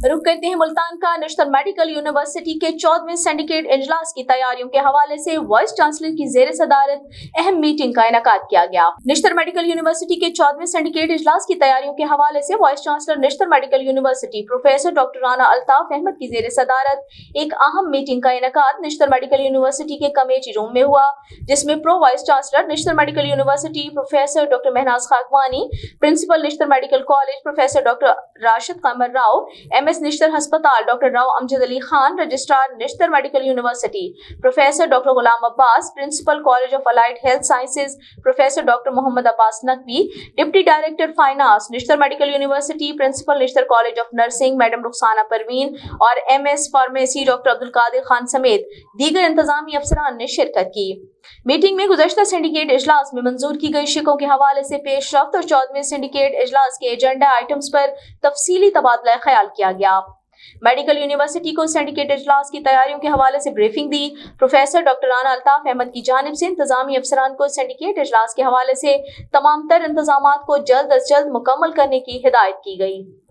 रुख करते हैं मुल्तान का। नेशनल मेडिकल यूनिवर्सिटी के 14वें सिंडिकेट इजलास की तैयारियों के हवाले से वाइस चांसलर की जेर सदारत अहम मीटिंग का इनेकाद किया गया। नेशनल मेडिकल यूनिवर्सिटी के 14वें सिंडिकेट इजलास की तैयारियों के हवाले से vice chancellor national medical university professor doctor Rana Altaf Ahmad की जेर सदारत एक अहम मीटिंग का इनेकाद नेशनल मेडिकल यूनिवर्सिटी के कमेटी रूम में हुआ, जिसमें pro vice chancellor national medical university professor doctor Mahnaz Khakwani, principal national medical college professor doctor Rashid Qamar Rao, MS national अस्पताल doctor Rao Amjad Ali Khan, registrar national medical university professor doctor Ghulam Abbas, principal college of allied health sciences professor doctor Mohammad Abbas Naqvi, deputy director finance national medical university, principal national college of nursing madam Rukhsana Parveen और MS pharmacy doctor Abdul Qadir Khan समेत दीगर इंतजामी अफसरान ने शिरकत की। Meeting में गुज़श्ता syndicate इजलास में मंजूर की गई शिकों के हवाले से पेशरफ्त और 14वें सिंडिकेट इजलास के एजेंडा आइटम्स पर तफसीली तबादला ख्याल किया गया। मेडिकल यूनिवर्सिटी को सिंडिकेट इजलास की तैयारियों के हवाले से ब्रीफिंग दी। प्रोफेसर डॉक्टर राना अल्ताफ अहमद की जानिब से इंतजामी अफसरान को सिंडिकेट इजलास के हवाले से तमाम तर इंतजामात को जल्द अज जल्द मुकम्मल करने की हिदायत की गई।